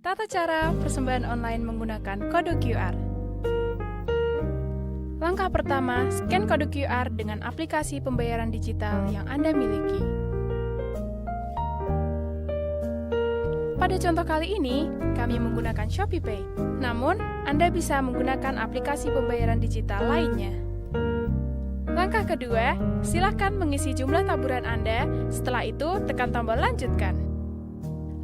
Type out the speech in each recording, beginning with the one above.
Tata cara persembahan online menggunakan kode QR. Langkah pertama, scan kode QR dengan aplikasi pembayaran digital yang Anda miliki. Pada contoh kali ini, kami menggunakan ShopeePay. Namun, Anda bisa menggunakan aplikasi pembayaran digital lainnya. Langkah kedua, silakan mengisi jumlah taburan Anda, setelah itu tekan tombol lanjutkan.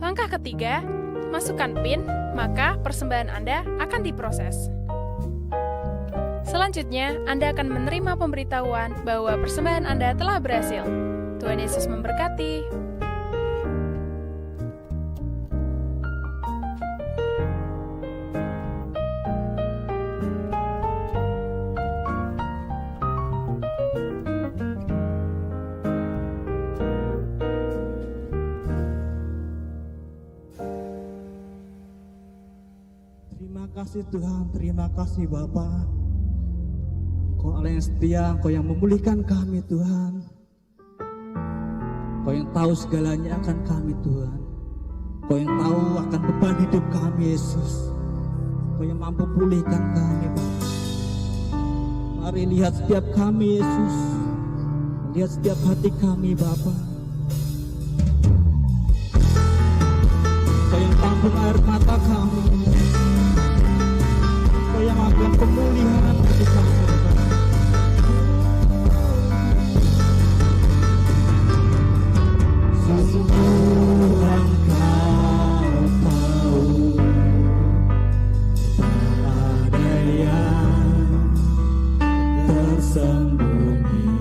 Langkah ketiga, masukkan PIN, maka persembahan Anda akan diproses. Selanjutnya, Anda akan menerima pemberitahuan bahwa persembahan Anda telah berhasil. Tuhan Yesus memberkati. Terima kasih Tuhan, terima kasih Bapa. Kau Allah yang setia, Kau yang memulihkan kami Tuhan. Kau yang tahu segalanya akan kami Tuhan. Kau yang tahu akan beban hidup kami Yesus. Kau yang mampu pulihkan kami Bapa. Mari lihat setiap kami Yesus. Lihat setiap hati kami Bapa. Kau yang tampung air mata kami. Kau yang melakukan pemulihan bagi kami. Sungguh Engkau tahu ada yang tersembunyi,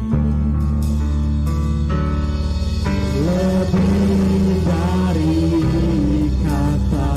lebih dari kata.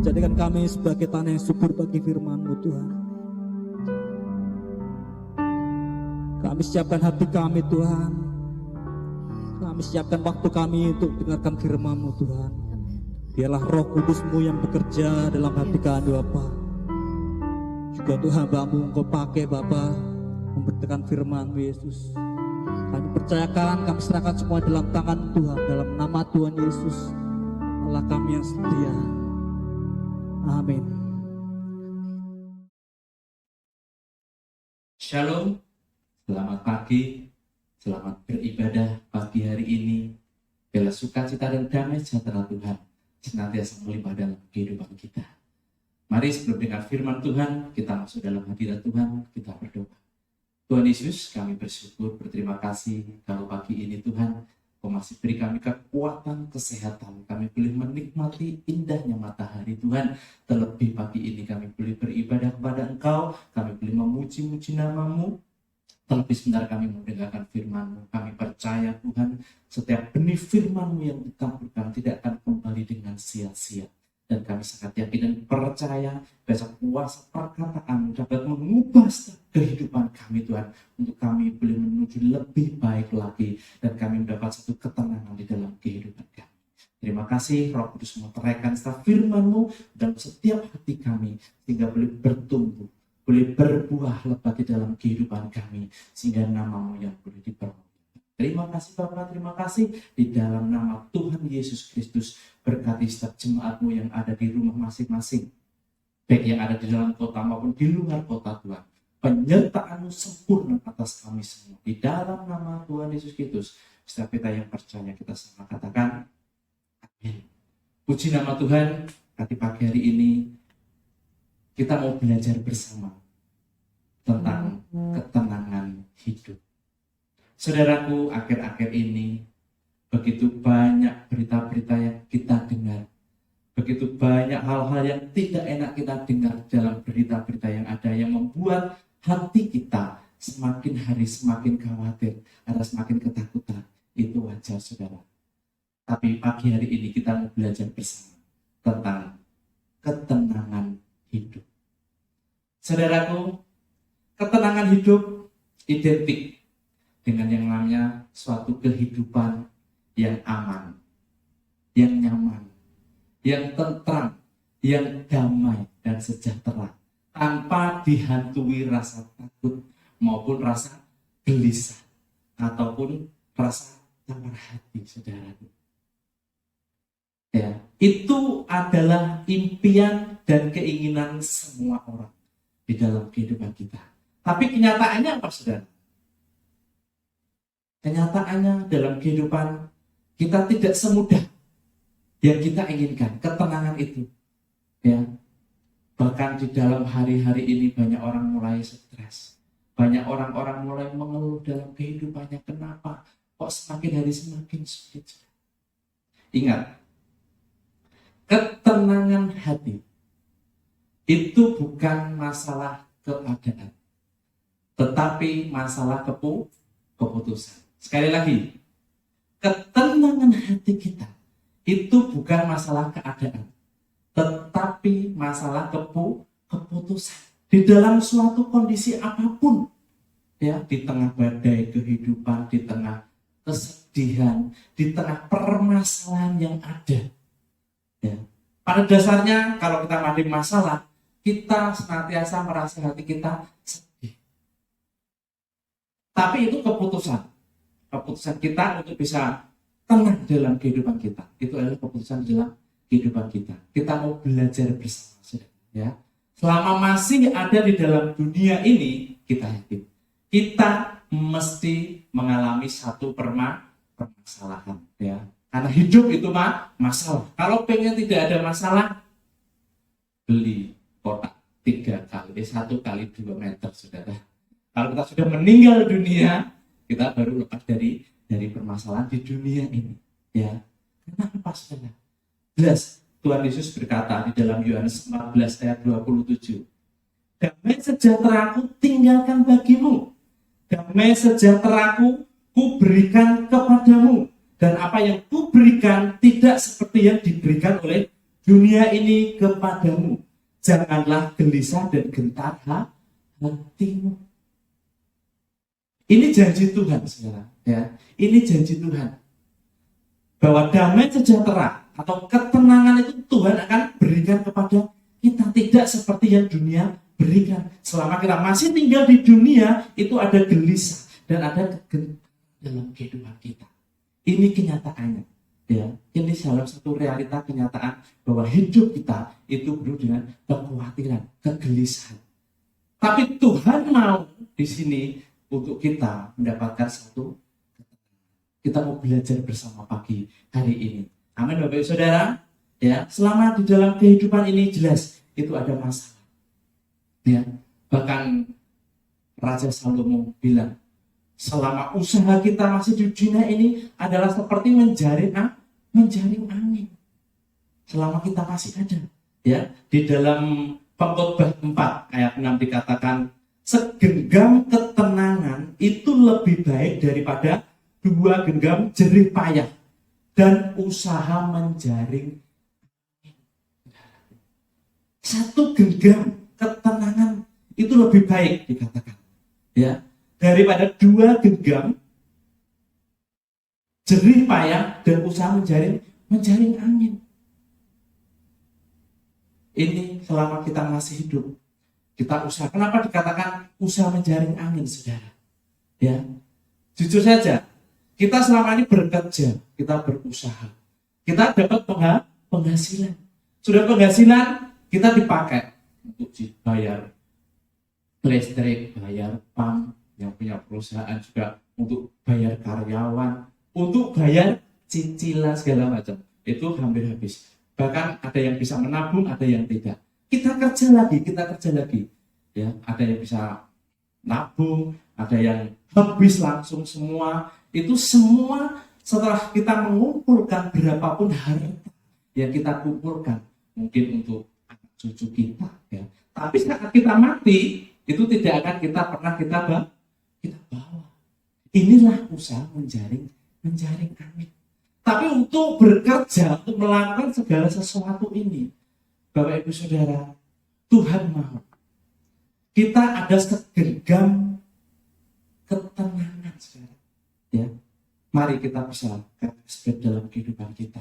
Jadikan kami sebagai tanah yang subur bagi firman-Mu Tuhan. Kami siapkan hati kami Tuhan. Kami siapkan waktu kami untuk dengarkan firman-Mu Tuhan. Biarlah Roh Kudus-Mu yang bekerja dalam hati kami Bapa. Juga Tuhan Bapa-Mu Engkau pakai Bapa memberitakan firman-Mu Yesus. Kami percayakan, kami serahkan semua dalam tangan Tuhan, dalam nama Tuhan Yesus, Allah kami yang setia. Amin. Shalom, selamat pagi, selamat beribadah pagi hari ini. Bila sukacita dan damai sejahtera Tuhan senantiasa melimpah dalam kehidupan kita. Mari sebelum dengar firman Tuhan, kita masuk dalam hadirat Tuhan, kita berdoa. Tuhan Yesus, kami bersyukur, berterima kasih kalau pagi ini Tuhan, Kau masih beri kami kekuatan, kesehatan. Kami boleh menikmati indahnya matahari Tuhan. Terlebih pagi ini kami boleh beribadah kepada Engkau, kami boleh memuji-muji nama-Mu. Terlebih sebentar kami mendengarkan firman-Mu. Kami percaya Tuhan, setiap benih firman-Mu yang ditaburkan tidak akan kembali dengan sia-sia. Dan kami sangat yakin dan percaya bahwa kuasa perkataan dapat mengubah kehidupan kami Tuhan. Untuk kami boleh menuju lebih baik lagi. Dan kami mendapat satu ketenangan di dalam kehidupan kami. Terima kasih Roh Kudus meteraikan setiap firman-Mu dalam setiap hati kami. Sehingga boleh bertumbuh, boleh berbuah lebat di dalam kehidupan kami. Sehingga nama-Mu yang boleh diperoleh. Terima kasih Bapak, terima kasih di dalam nama Tuhan Yesus Kristus. Berkati setiap jemaat-Mu yang ada di rumah masing-masing, baik yang ada di dalam kota maupun di luar kota Tuhan. Penyertaan-Mu sempurna atas kami semua. Di dalam nama Tuhan Yesus Kristus, setiap kita yang percaya kita sama katakan amin. Puji nama Tuhan. Di pagi hari ini kita mau belajar bersama tentang ketenangan hidup. Saudaraku, akhir-akhir ini begitu banyak berita-berita yang kita dengar. Begitu banyak hal-hal yang tidak enak kita dengar dalam berita-berita yang ada, yang membuat hati kita semakin hari semakin khawatir, ada semakin ketakutan. Itu wajar saudara. Tapi pagi hari ini kita mau belajar bersama tentang ketenangan hidup. Saudaraku, ketenangan hidup identik dengan yang namanya suatu kehidupan yang aman, yang nyaman, yang tentram, yang damai dan sejahtera, tanpa dihantui rasa takut maupun rasa gelisah ataupun rasa tawar hati, saudara. Ya, itu adalah impian dan keinginan semua orang di dalam kehidupan kita. Tapi kenyataannya apa, saudara? Kenyataannya dalam kehidupan kita tidak semudah yang kita inginkan, ketenangan itu. Ya. Bahkan di dalam hari-hari ini banyak orang mulai stres. Banyak orang-orang mulai mengeluh dalam kehidupannya. Kenapa? Kok semakin hari semakin sulit? Ingat, ketenangan hati itu bukan masalah keadaan, tetapi masalah keputusan. Sekali lagi, ketenangan hati kita itu bukan masalah keadaan, tetapi masalah keputusan. Di dalam suatu kondisi apapun, ya, di tengah badai kehidupan, di tengah kesedihan, di tengah permasalahan yang ada. Ya. Pada dasarnya, kalau kita menghadapi masalah, kita senantiasa merasa hati kita sedih. Tapi itu keputusan kita untuk bisa tenang dalam kehidupan kita. Itu adalah keputusan dalam kehidupan kita. Kita mau belajar bersama, ya. Selama masih ada di dalam dunia ini, kita yakin kita mesti mengalami satu permasalahan, ya. Karena hidup itu masalah. Kalau pengen tidak ada masalah, beli kotak 1 kali 2 meter, saudara. Kalau kita sudah meninggal dunia, kita baru lepas dari permasalahan di dunia ini, ya. Kenapa, saudara? Jelas Tuhan Yesus berkata di dalam Yohanes 14 ayat 27, damai sejahteraku tinggalkan bagimu, damai sejahteraku kuberikan kepadamu, dan apa yang kuberikan tidak seperti yang diberikan oleh dunia ini kepadamu. Janganlah gelisah dan gentar hatimu. Ini janji Tuhan, saudara. Ya, ini janji Tuhan. Bahwa damai sejahtera atau ketenangan itu Tuhan akan berikan kepada kita, tidak seperti yang dunia berikan. Selama kita masih tinggal di dunia, itu ada gelisah dan ada kegentaran dalam kehidupan kita. Ini kenyataannya. Ya, ini salah satu realita kenyataan bahwa hidup kita itu penuh dengan kekhawatiran, kegelisahan. Tapi Tuhan mau di sini untuk kita mendapatkan satu. Kita mau belajar bersama pagi hari ini. Amin, Bapak Ibu Saudara. Ya, selama di dalam kehidupan ini jelas itu ada masalah. Ya, bahkan Raja Salomo bilang, selama usaha kita masih di dunia ini adalah seperti menjaring angin. Selama kita masih ada, ya, di dalam Pengkhotbah 4 ayat 6 dikatakan, segenggam ketenangan itu lebih baik daripada 2 genggam jerih payah dan usaha menjaring. 1 genggam ketenangan itu lebih baik dikatakan, ya, daripada 2 genggam jerih payah dan usaha menjaring angin. Ini selama kita masih hidup, kita usaha. Kenapa dikatakan usaha menjaring angin, saudara? Ya, jujur saja, kita selama ini bekerja, kita berusaha, kita dapat penghasilan. Sudah penghasilan, kita dipakai untuk bayar listrik, bayar PAM, yang punya perusahaan juga untuk bayar karyawan, untuk bayar cicilan segala macam. Itu hampir habis. Bahkan ada yang bisa menabung, ada yang tidak. Kita kerja lagi. Ya, ada yang bisa nabung, ada yang habis langsung semua. Itu semua setelah kita mengumpulkan berapapun harta yang kita kumpulkan, mungkin untuk anak cucu kita, ya. Tapi saat kita mati, itu tidak akan kita bawa. Inilah usaha menjaring angin. Tapi untuk bekerja, untuk melakukan segala sesuatu ini, Bapak Ibu Saudara, Tuhan mau kita ada segenggam ketenangan, saudara. Ya, mari kita bisa dalam kehidupan kita.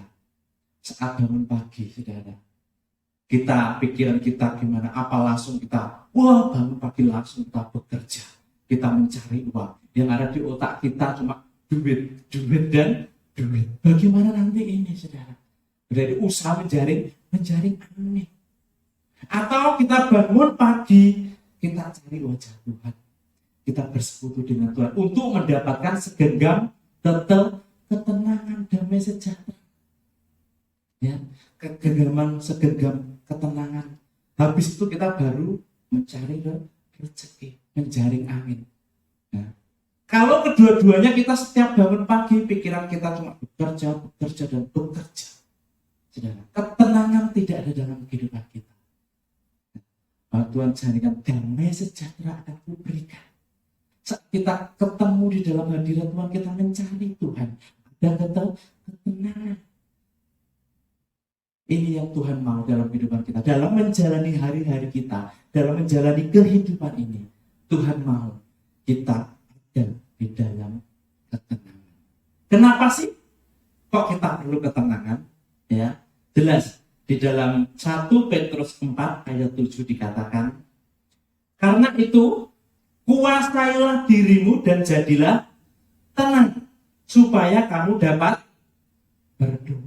Saat bangun pagi, saudara, pikiran kita gimana? Apa langsung kita, bangun pagi langsung kita bekerja, kita mencari uang. Yang ada di otak kita cuma duit dan duit. Bagaimana nanti ini, saudara? Berarti usaha menjaring angin. Atau kita bangun pagi, kita cari wajah Tuhan, kita bersekutu dengan Tuhan untuk mendapatkan segenggam ketenangan, damai sejahtera. Ya, segenggam ketenangan. Habis itu kita baru mencari rezeki, menjaring angin. Nah, kalau kedua-duanya kita setiap bangun pagi, pikiran kita cuma bekerja. Saudara, ketenangan tidak ada dalam kehidupan kita. Tuhan jadikan damai sejahtera akan kuberikan. Saat kita ketemu di dalam hadirat Tuhan, kita mencari Tuhan dan ketenangan. Ini yang Tuhan mau dalam kehidupan kita, dalam menjalani hari-hari kita, dalam menjalani kehidupan ini. Tuhan mau kita ada di dalam ketenangan. Kenapa sih kok kita perlu ketenangan? Ya, jelas. Di dalam 1 Petrus 4 ayat 7 dikatakan, karena itu kuasailah dirimu dan jadilah tenang, supaya kamu dapat berdoa.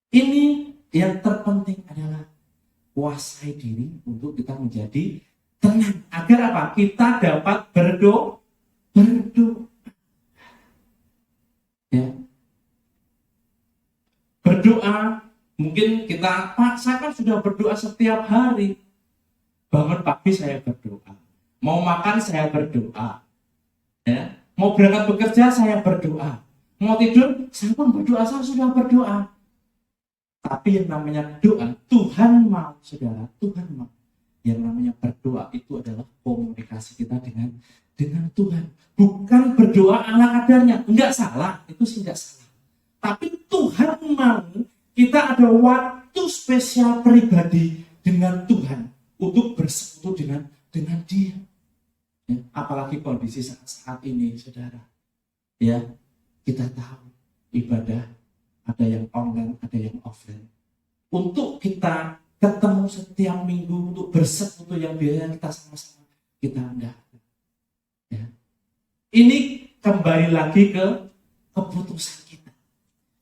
Ini yang terpenting adalah kuasai diri untuk kita menjadi tenang. Agar apa? Kita dapat berdoa. Ya. Berdoa, mungkin kita, Pak, saya kan sudah berdoa setiap hari. Bangun pagi saya berdoa. Mau makan saya berdoa. Ya. Mau berangkat bekerja saya berdoa. Mau tidur saya pun berdoa, saya sudah berdoa. Tapi yang namanya doa, Tuhan mau, saudara, Tuhan mau. Yang namanya berdoa itu adalah komunikasi kita dengan Tuhan. Bukan berdoa ala kadarnya. Enggak salah, itu sih enggak salah. Tapi Tuhan mau kita ada waktu spesial pribadi dengan Tuhan untuk bersekutu dengan Dia. Ya, apalagi kondisi saat ini, saudara. Ya, kita tahu ibadah ada yang online, ada yang offline. Untuk kita ketemu setiap minggu untuk bersekutu yang biaya kita sama-sama, kita enggak. Ya. Ini kembali lagi ke keputusan kita.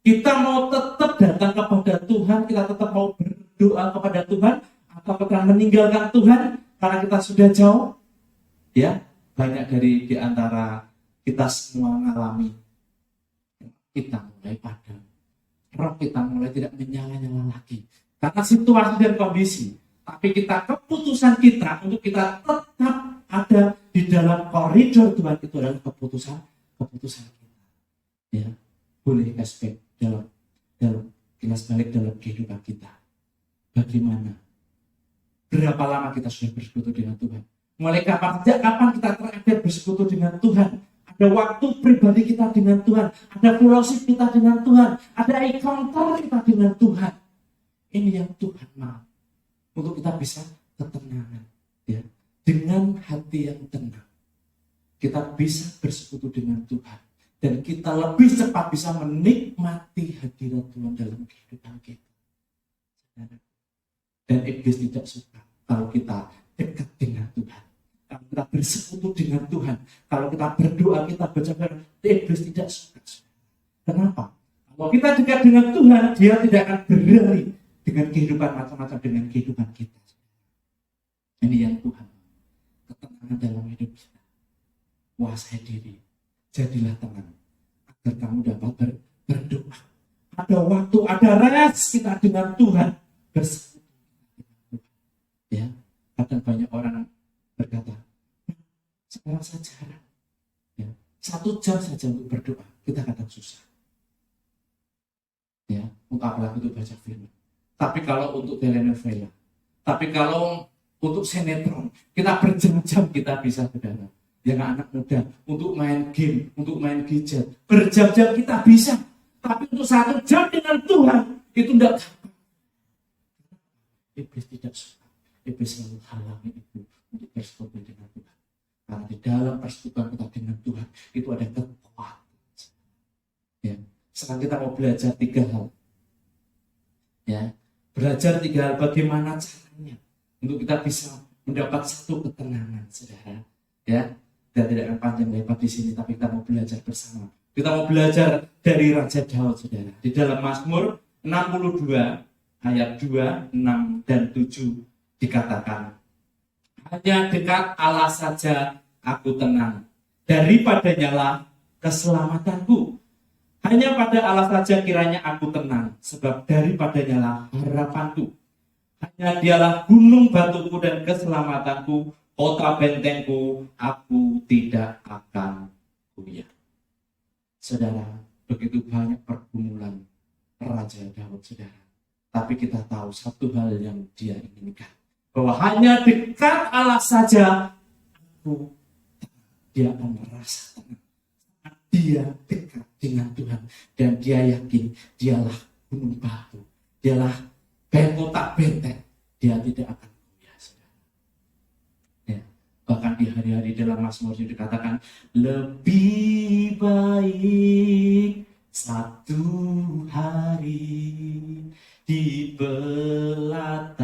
Kita mau tetap datang kepada Tuhan, kita tetap mau berdoa kepada Tuhan, atau kita meninggalkan Tuhan karena kita sudah jauh. Ya, banyak dari di antara kita semua mengalami. Kita mulai padam. Roh kita mulai tidak menyala-nyala lagi. Karena situasi dan kondisi. Tapi keputusan kita untuk kita tetap ada di dalam koridor Tuhan itu adalah keputusan kita. Ya, boleh aspek dalam kilas balik dalam kehidupan kita. Bagaimana? Berapa lama kita sudah bersekutu dengan Tuhan? Mulai kapan? Sejak kapan kita terakhir bersekutu dengan Tuhan? Ada waktu pribadi kita dengan Tuhan, ada fellowship kita dengan Tuhan, ada encounter kita dengan Tuhan. Ini yang Tuhan mau. Untuk kita bisa ketenangan, ya, dengan hati yang tenang. Kita bisa bersekutu dengan Tuhan. Dan kita lebih cepat bisa menikmati hadirat Tuhan dalam kehidupan kita. Dan iblis tidak suka kalau kita dekat dengan Tuhan. Kalau kita bersekutu dengan Tuhan, kalau kita berdoa, kita baca firman, iblis tidak suka. Kenapa? Kalau kita dekat dengan Tuhan, dia tidak akan berlari dengan kehidupan macam-macam dengan kehidupan kita. Ini yang Tuhan. Ketenangan dalam hidup kita. Kuasai diri. Jadilah tenang. Agar kamu dapat berdoa. Ada waktu, ada rest kita dengan Tuhan. Bersekutu dengan Tuhan. Ya, kadang banyak orang berkata, sekarang saja, ya, 1 jam saja untuk berdoa, kita kadang susah. Ya, untuk apalagi untuk baca firman. Tapi kalau untuk telenovela, tapi kalau untuk sinetron, kita berjam-jam kita bisa, saudara. Yang anak muda, untuk main game, untuk main gadget, berjam-jam kita bisa. Tapi untuk 1 jam dengan Tuhan, itu tidak gampang. Iblis tidak suka. Iblis selalu halangi itu untuk bersekutu dengan Tuhan. Karena di dalam persekutuan kita dengan Tuhan, itu ada kekuatan. Ya. Sekarang kita mau belajar 3 hal. Ya. Belajar 3 hal bagaimana caranya untuk kita bisa mendapat satu ketenangan, saudara. Ya. Dan tidak akan panjang lebar di sini, tapi kita mau belajar bersama. Kita mau belajar dari Raja Daud, saudara. Di dalam Mazmur 62 ayat 2, 6 dan 7 dikatakan, hanya dekat Allah saja aku tenang, daripadanya lah keselamatanku. Hanya pada Allah saja kiranya aku tenang, sebab daripadanya lah harapanku. Hanya dialah gunung batuku dan keselamatanku, kota bentengku, aku tidak akan goyah. Saudara, begitu banyak pergumulan Raja Daud, saudara. Tapi kita tahu satu hal yang dia inginkan, bahwa hanya dekat Allah saja dia akan merasa tenang. Dia dekat dengan Tuhan dan dia yakin dialah gunung batu, dialah kota benteng, dia tidak akan goyah. Ya, bahkan di hari-hari dalam Mazmur itu dikatakan, lebih baik 1 hari di pelataranmu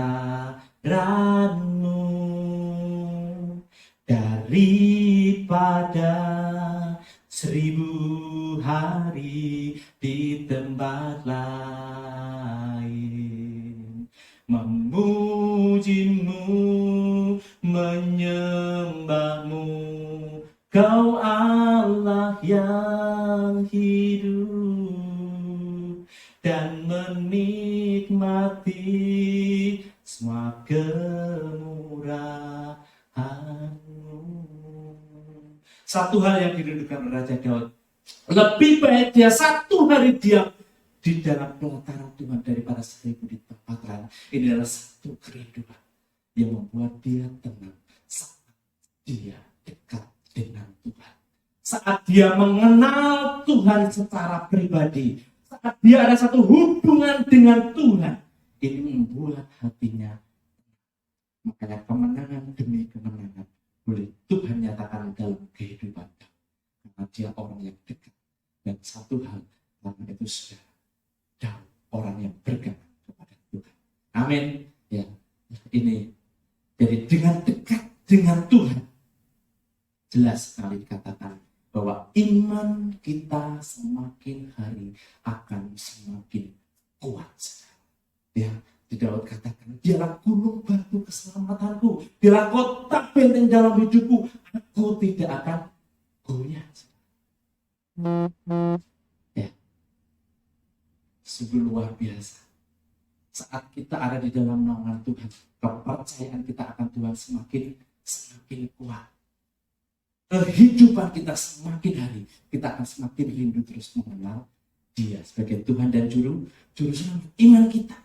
daripada 1000 hari di tempat lain, memujimu, menyembahmu, Kau Allah yang hidup, dan menikmati semua kemurahan-Mu. Satu hal yang dirindukan Raja Daud, lebih baik dia 1 hari diam di dalam pelataran Tuhan daripada 1000 di tempat lain. Ini adalah satu kerinduan yang membuat dia tenang saat dia dekat dengan Tuhan. Saat dia mengenal Tuhan secara pribadi, saat saat dia ada satu hubungan dengan Tuhan, ini membuat hatinya. Makanya kemenangan demi kemenangan boleh Tuhan nyatakan dalam kehidupan kamu. Karena dia orang yang dekat. Dan satu hal, karena itu saudara, Daud orang yang bergantung kepada Tuhan. Amin. Ya, ini. Jadi dengan dekat dengan Tuhan, jelas sekali dikatakan bahwa iman kita semakin hari akan semakin kuat. Ya, di Daud katakan, dialah gunung batu keselamatanku, dialah kota benteng dalam hidupku, aku tidak akan goyah. Ya, sungguh luar biasa. Saat kita ada di dalam naungan Tuhan, kepercayaan kita akan Tuhan semakin kuat. Kehidupan kita semakin hari, kita akan semakin rindu terus mengenal Dia sebagai Tuhan dan Juru Selamat. Iman kita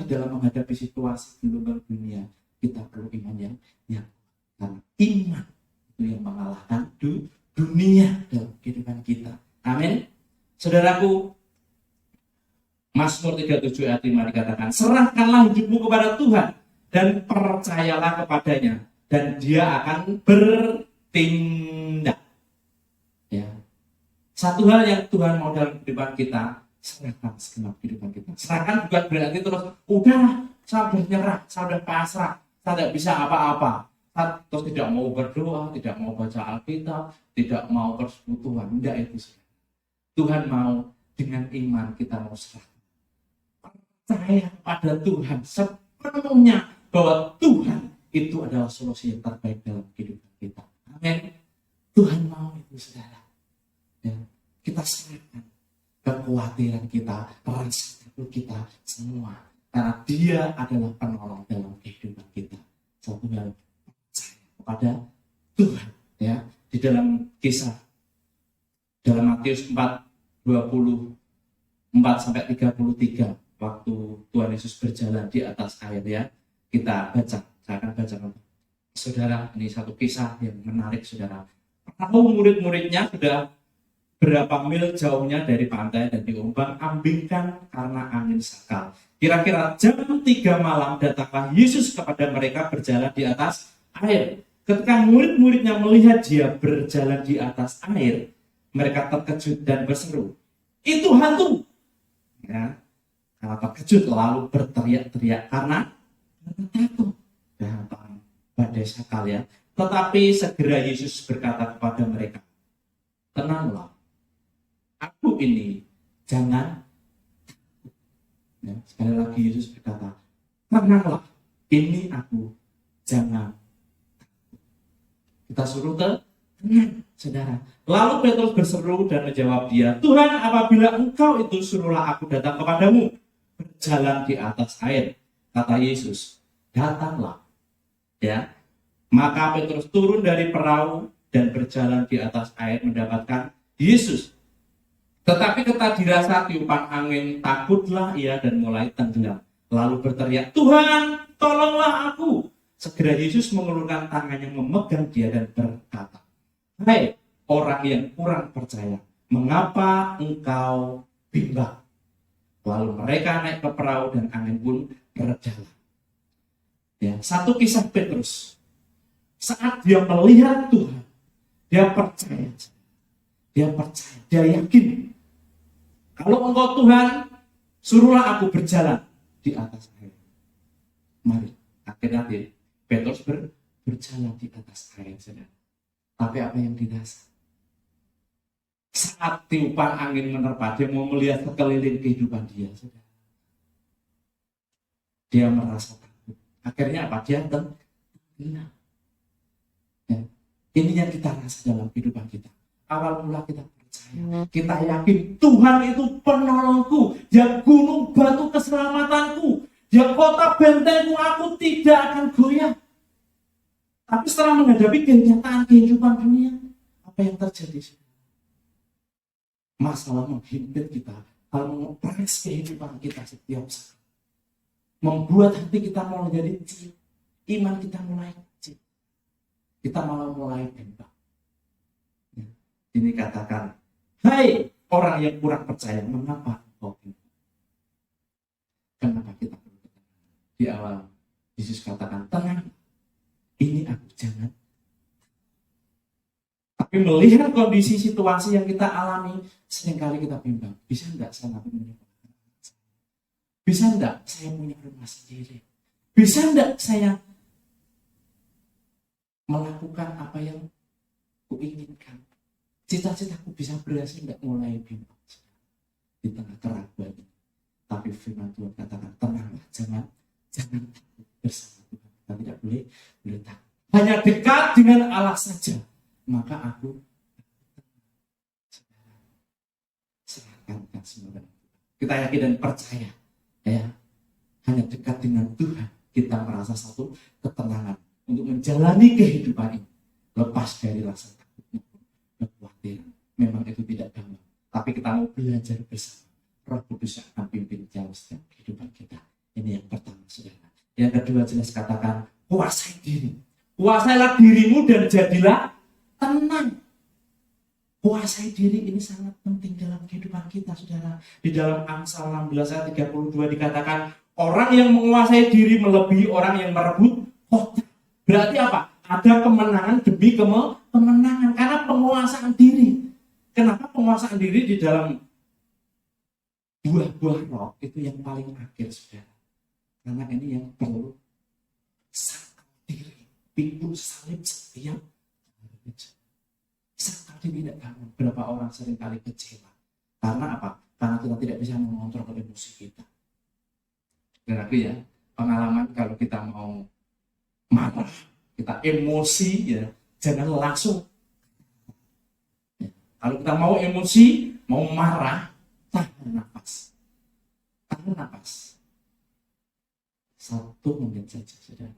di dalam menghadapi situasi global dunia, kita perlu iman yang karena iman itu yang mengalahkan dunia dalam kehidupan kita. Amin. Saudaraku, Mazmur 37 ayat 5 dikatakan, serahkanlah hidupmu kepada Tuhan dan percayalah kepadanya, dan Dia akan bertindak. Ya. Satu hal yang Tuhan mau dalam kehidupan kita, serahkan segenap kehidupan kita. Serahkan bukan berarti terus, udah, saya sudah nyerah, saya sudah pasrah, saya tidak bisa apa-apa. Saya terus tidak mau berdoa, tidak mau baca Alkitab, tidak mau persekutuan. Tidak itu. Tuhan mau dengan iman kita mau serah. Percaya pada Tuhan sepenuhnya bahwa Tuhan itu adalah solusi yang terbaik dalam kehidupan kita. Amin. Tuhan mau itu, saudara. Ya, kita serahkan kekhawatiran kita, rasa takut kita semua, karena Dia adalah penolong dalam kehidupan kita. Satu hal, percaya kepada Tuhan. Ya, di dalam kisah dalam Matius 4:24-33, waktu Tuhan Yesus berjalan di atas air, ya, kita baca. Saya akan baca, saudara. Ini satu kisah yang menarik, saudara. Perahu murid-muridnya sudah berapa mil jauhnya dari pantai dan diombang-ambingkan karena angin sakal. Kira-kira jam 3 malam datanglah Yesus kepada mereka berjalan di atas air. Ketika murid-muridnya melihat Dia berjalan di atas air, mereka terkejut dan berseru, "Itu hantu!" Ya, karena terkejut lalu berteriak-teriak karena takut datang badai sakal, ya. Tetapi segera Yesus berkata kepada mereka, "Tenanglah, aku ini, jangan." Ya, sekali lagi Yesus berkata, "Tenanglah, ini aku, jangan." Kita suruh tenang, saudara. Lalu Petrus berseru dan menjawab Dia, "Tuhan, apabila Engkau itu, suruhlah aku datang kepadamu berjalan di atas air." Kata Yesus, "Datanglah." Ya, maka Petrus turun dari perahu dan berjalan di atas air mendapatkan Yesus. Tetapi ketika dirasa tiupan angin, takutlah ia dan mulai tenggelam. Lalu berteriak, "Tuhan, tolonglah aku." Segera Yesus mengulurkan tangannya memegang dia dan berkata, "Hai orang yang kurang percaya, mengapa engkau bimbang?" Lalu mereka naik ke perahu dan angin pun berjalan. Ya, satu kisah Petrus. Saat dia melihat Tuhan, dia percaya. Dia yakin. Kalau Engkau Tuhan, suruhlah aku berjalan di atas air. Mari, akhirnya Petrus berjalan di atas air, saudara. Tapi apa yang dirasa? Saat tiupan angin menerpa, dia mau melihat sekeliling kehidupan dia, saudara. Dia merasa takut. Akhirnya apa? Dia tenggelam. Ya. Ini yang kita rasa dalam kehidupan kita. Awal mula kita percaya, kita yakin Tuhan itu penolongku, Dia gunung batu keselamatanku, Dia kota bentengku, aku tidak akan goyah. Tapi setelah menghadapi kenyataan kehidupan dunia, apa yang terjadi? Masalah menghimpit kita, kalau mengopres kehidupan kita setiap saat, membuat hati kita mulai menjadi kecil, iman kita mulai kecil, kita malah mulai bimbang. Ini katakan, "Hai orang yang kurang percaya, mengapa hope. Kenapa kita perlu ketenangan? Di awal Yesus katakan, tenang, ini aku, jangan. Tapi melihat kondisi situasi yang kita alami, seringkali kita bimbang. Bisa enggak saya punya? Bisa enggak saya punya rumah sendiri? Bisa enggak saya melakukan apa yang kuinginkan? Cita-citaku bisa berhasil enggak? Mulai bimbang di tengah keraguan ini. Tapi firman Tuhan katakan, tenanglah, jangan takut, bersama Tuhan. Kita tidak boleh takut. Hanya dekat dengan Allah saja, maka aku serahkan semua. Kita yakin dan percaya, ya, hanya dekat dengan Tuhan kita merasa satu ketenangan untuk menjalani kehidupan ini, lepas dari rasa takut maupun kekhawatiran. Memang itu tidak gampang, tapi kita mau belajar bersama. Roh Kudus yang akan pimpin jauh setiap kehidupan kita. Ini yang pertama, saudara. Yang kedua, jelas katakan, kuasai diri. Kuasailah dirimu dan jadilah tenang. Kuasai diri ini sangat penting dalam kehidupan kita, saudara. Di dalam Amsal 16 ayat 32 dikatakan, orang yang menguasai diri melebihi orang yang merebut kota. Berarti apa? Ada kemenangan demi kemenangan. Karena penguasaan diri. Kenapa penguasaan diri di dalam buah-buah roh itu yang paling akhir, saudara? Karena ini yang perlu sakal diri, pikul salib setiap sakal diri tidak gampang. Berapa orang seringkali kecewa karena apa? Karena kita tidak bisa mengontrol emosi kita. Berarti ya, pengalaman kalau kita mau marah, kita emosi, ya jangan langsung. Ya, kalau kita mau emosi, mau marah, tahan nafas. Tahan nafas. 1 menit saja, saudara.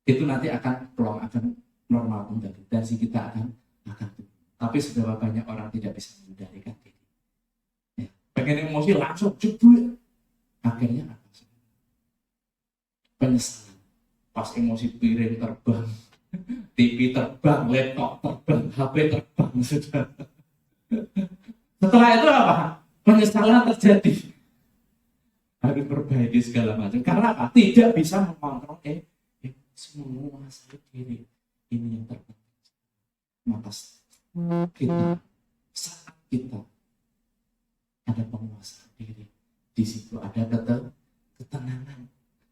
Itu nanti peluang akan normal kembali. Tensi kita akan turun. Tapi seberapa banyak orang tidak bisa mengendalikan diri. Ya, pengen emosi langsung jebul. Akhirnya apa? Penyesalan. Pas emosi piring terbang, TV terbang, laptop terbang, HP terbang, saudara. Setelah itu apa? Penyesalan terjadi. Harus perbaiki segala macam. Karena apa? Tidak bisa mengontrol semua masalah diri. Ini yang terpenting. Maka kita, saat kita ada penguasaan diri, di situ ada ketenangan.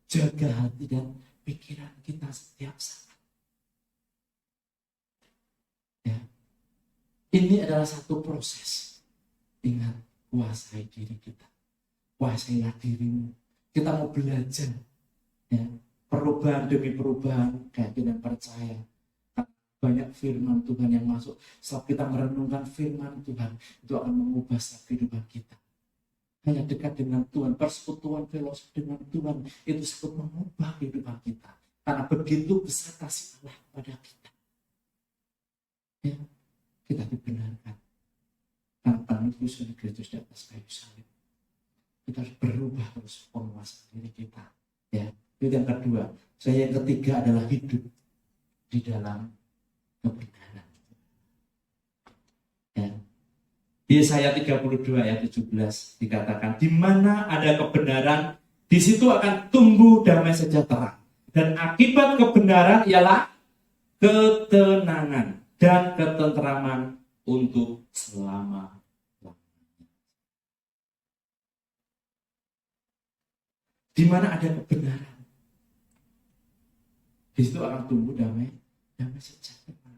Jaga hati dan pikiran kita setiap saat. Ya. Ini adalah satu proses. Ingat, kuasai diri kita. Kuasailah dirimu. Kita mau belajar. Ya. Perubahan demi perubahan, keyakinan percaya. Banyak firman Tuhan yang masuk. Saat kita merenungkan firman Tuhan, itu akan mengubah setiap kehidupan kita. Hanya dekat dengan Tuhan, persekutuan fellowship dengan Tuhan, itu sangat mengubah kehidupan kita. Karena begitu besar kasih Allah kepada kita. Ya, kita dibenarkan. Karena penebus dan Kristus di atas kayu salib. Kita harus berubah terus penguasaan diri kita. Ya, itu yang kedua. Yang ketiga adalah hidup di dalam kebenaran. Ya. Di Yesaya 32 ayat 17 dikatakan, di mana ada kebenaran, di situ akan tumbuh damai sejahtera. Dan akibat kebenaran ialah ketenangan dan ketenteraman untuk selama-lamanya. Di mana ada kebenaran, di situ akan tumbuh damai sejahtera.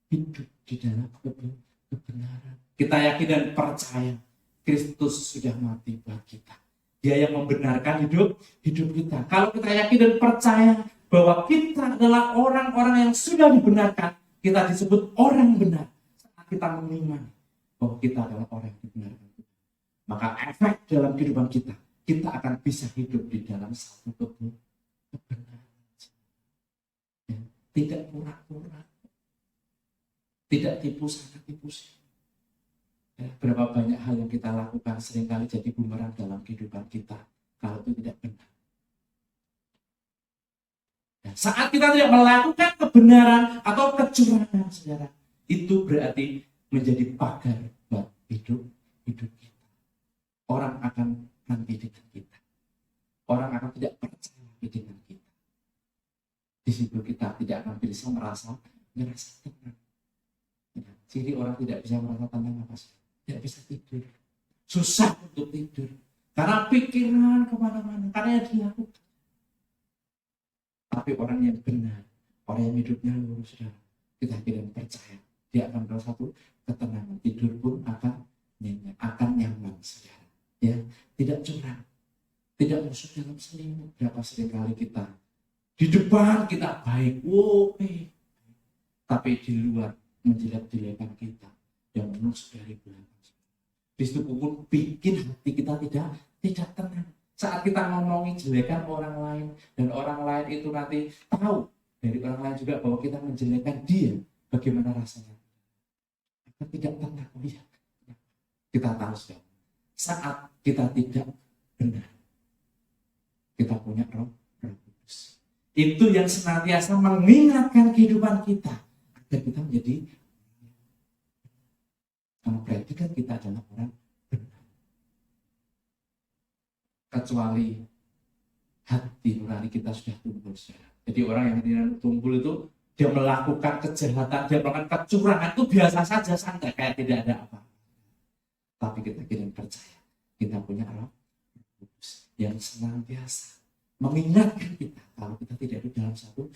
Hidup di dalam kebenaran. Kita yakin dan percaya Kristus sudah mati buat kita. Dia yang membenarkan hidup kita. Kalau kita yakin dan percaya bahwa kita adalah orang-orang yang sudah dibenarkan, kita disebut orang benar. Saat kita mengimani bahwa kita adalah orang yang dibenarkan, maka efek dalam kehidupan kita akan bisa hidup di dalam satu kebenaran. Ya, tidak pura-pura, tidak tipu sana tipu sini. Ya, berapa banyak hal yang kita lakukan seringkali jadi bumerang dalam kehidupan kita kalau itu tidak benar. Ya, saat kita tidak melakukan kebenaran atau kecurangan, saudara, itu berarti menjadi pagar buat hidup kita. orang akan nanti dengan kita. Orang akan tidak percaya lagi dengan kita. Di situ kita tidak akan bisa merasa tenang. Ciri orang tidak bisa merasa tenang apa sih? Tidak bisa tidur. Susah untuk tidur. Karena pikiran kemana-mana. Karena yang dilakukan. Tapi orang yang benar, orang yang hidupnya lurus, kita tidak percaya. Dia akan merasa satu ketenangan. Tidur pun akan nyenyak, akan nyaman, saudara. Ya, tidak curang, tidak masuk dalam selimut. Berapa sering kali kita di depan kita baik, tapi di luar menjelek-jelekan kita yang menusuk dari belakang. Di situ pun bikin hati kita tidak tenang. Saat kita ngomongin jelekan orang lain dan orang lain itu nanti tahu dari orang lain juga bahwa kita menjelekan dia, bagaimana rasanya? Kita tidak tenang. Kita tahu sudah. Saat kita tidak benar, kita punya Roh Kudus. Itu yang senantiasa mengingatkan kehidupan kita agar kita menjadi, karena berarti kan kita adalah orang benar. Kecuali hati nurani kita sudah tumpul. Jadi orang yang hati nurani tumpul itu dia melakukan kejahatan, dia melakukan kecurangan itu biasa saja, santai kayak tidak ada apa. Tapi kita kirim percaya, kita punya Roh Kudus yang senantiasa mengingatkan kita kalau kita tidak ada dalam satu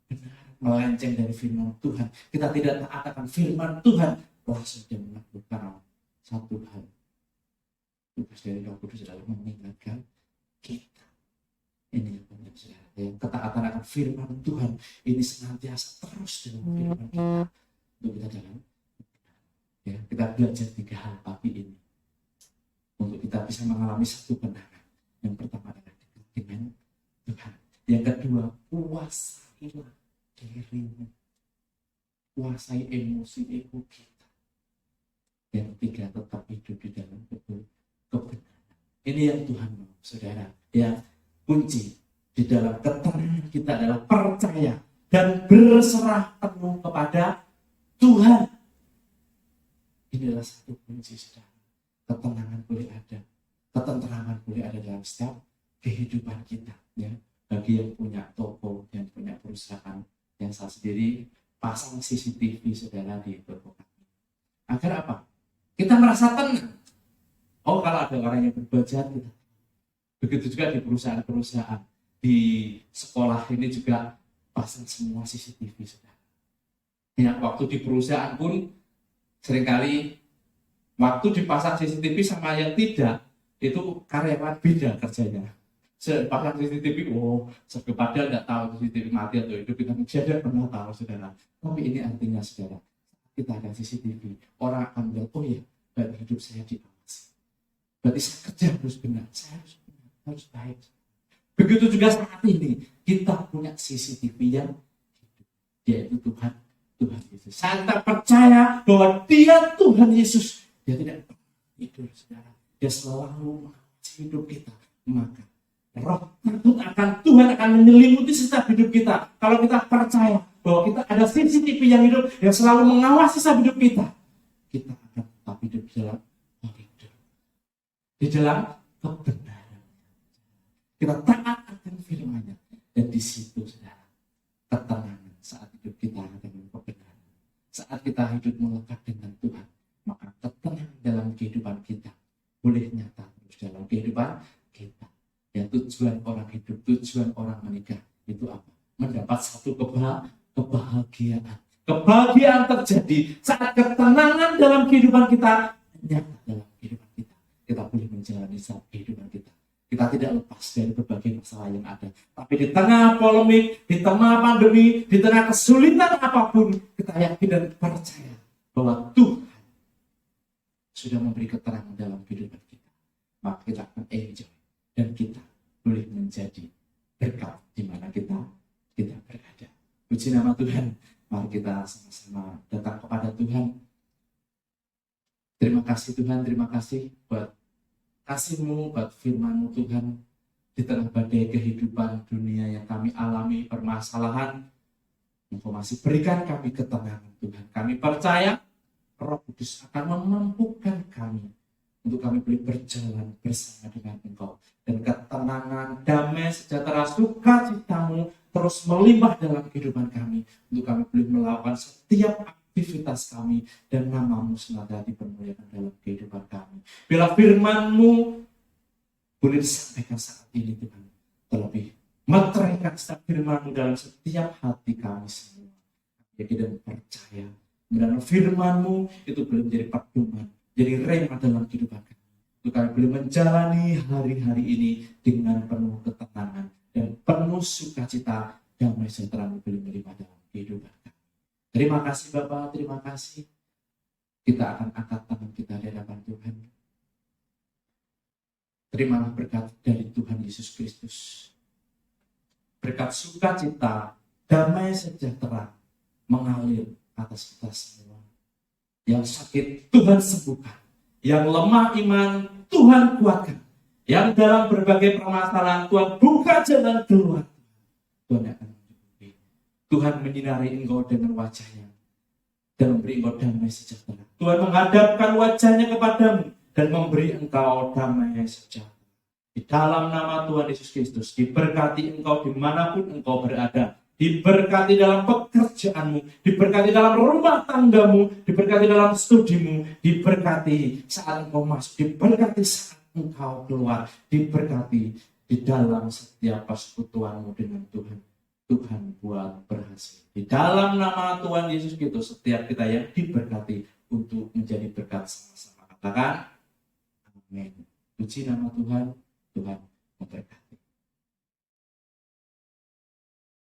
benar, melenceng dari firman Tuhan, kita tidak taat akan firman Tuhan, langsung dia melakukan satu hal. Tugas dari Roh Kudus adalah mengingatkan kita. Ini yang penting, saudara. Yang ketaatan akan firman Tuhan ini senantiasa terus dalam kehidupan kita. Untuk kita jalan. Ya, kita belajar 3 hal pagi ini. Untuk kita bisa mengalami satu kebenaran. Yang pertama adalah dekat dengan Tuhan. Yang kedua, kuasailah dirimu. Kuasai emosi ego kita. Yang ketiga, tetap hidup di dalam kebenaran. Ini yang Tuhan mau, saudara. Ya, kunci di dalam ketenangan kita adalah percaya dan berserah penuh kepada Tuhan. Inilah satu kunci, saudara. Ketenangan boleh ada, ketenteraman boleh ada dalam setiap kehidupan kita. Ya, bagi yang punya toko, yang punya perusahaan, yang saya sendiri pasang CCTV, saudara, di toko kami. Agar apa? Kita merasa tenang. Oh, kalau ada orang yang berbuat jahat, kita. Begitu juga di perusahaan-perusahaan, di sekolah ini juga pasang semua CCTV, saudara. Ya, waktu di perusahaan pun seringkali waktu dipasang CCTV sama yang tidak, itu karyawan beda kerjanya. Pasang CCTV, padahal nggak tahu CCTV mati atau hidup, kita tidak pernah tahu, saudara. Tapi ini artinya, saudara, kita ada CCTV, orang akan melihat, oh ya, berarti hidup saya diawasi. Berarti saya kerja harus benar, saya harus benar, harus baik. Begitu juga saat ini, kita punya CCTV yang hidup, yaitu Tuhan Yesus. Saya percaya bahwa Dia Tuhan Yesus. Dia tidak tidur, saudara. Dia selalu mengawasi hidup kita. Maka roh takut akan Tuhan akan menyelimuti setiap hidup kita. Kalau kita percaya bahwa kita ada CCTV yang hidup, yang selalu mengawasi setiap hidup kita, kita akan tetap hidup di dalam koridor, di dalam kebenaran. Kita taat akan firman-Nya, dan di situ, saudara, ketenangan saat hidup kita dengan kebenaran. Saat kita hidup melekat dengan Tuhan, maka ketenangan dalam kehidupan kita boleh nyata terus dalam kehidupan kita. Ya, tujuan orang hidup, tujuan orang menikah itu apa? Mendapat satu kebahagiaan. Kebahagiaan terjadi saat ketenangan dalam kehidupan kita nyata dalam kehidupan kita. Kita boleh menjalani saat kehidupan kita. Kita tidak lepas dari berbagai masalah yang ada. Tapi di tengah polemik, di tengah pandemi, di tengah kesulitan apapun, kita yakin dan percaya bahwa Tuhan sudah memberi keterangan dalam kehidupan kita. Maka kita akan enjoy. Dan kita boleh menjadi berkat di mana kita berada. Puji nama Tuhan. Mari kita sama-sama datang kepada Tuhan. Terima kasih Tuhan, terima kasih buat kasih-Mu, buat firman-Mu Tuhan. Di tengah badai kehidupan dunia yang kami alami, permasalahan, Engkau masih berikan kami ketenangan Tuhan. Kami percaya Roh Kudus akan memampukan kami untuk kami boleh berjalan bersama dengan Engkau. Dan ketenangan, damai, sejahtera, sukacitamu terus melimpah dalam kehidupan kami. Untuk kami boleh melakukan setiap aktivitas kami, dan nama-Mu senantiasa dipermuliakan dalam kehidupan kami. Bila firman-Mu boleh disampaikan saat ini Tuhan, terlebih meteraikan setiap firman-Mu dalam setiap hati kami semua. Jadi dan percaya, dan firman-Mu itu boleh menjadi pedoman, jadi rema dalam kehidupan kami. Untuk kami boleh menjalani hari-hari ini dengan penuh ketenangan dan penuh sukacita, damai sejahtera-Mu boleh melimpah dalam kehidupan kami. Terima kasih Bapa, terima kasih. Kita akan angkat tangan kita di hadapan Tuhan. Terimalah berkat dari Tuhan Yesus Kristus. Berkat sukacita, damai sejahtera mengalir atas kita semua. Yang sakit Tuhan sembuhkan, yang lemah iman Tuhan kuatkan, yang dalam berbagai permasalahan Tuhan buka jalan keluar. Tuhan akan mencukupi. Tuhan menyinari engkau dengan wajahnya dan memberi engkau damai sejahtera. Tuhan menghadapkan wajahnya kepadamu dan memberi engkau damai sejahtera. Di dalam nama Tuhan Yesus Kristus, diberkati engkau dimanapun engkau berada. Diberkati dalam pekerjaanmu, diberkati dalam rumah tanggamu, diberkati dalam studimu, diberkati saat engkau masuk, diberkati saat engkau keluar, diberkati di dalam setiap persekutuanmu dengan Tuhan. Tuhan buat berhasil. Di dalam nama Tuhan Yesus Kristus, setiap kita yang diberkati untuk menjadi berkat sama-sama. Katakan, amin. Puji nama Tuhan, Tuhan memberkati.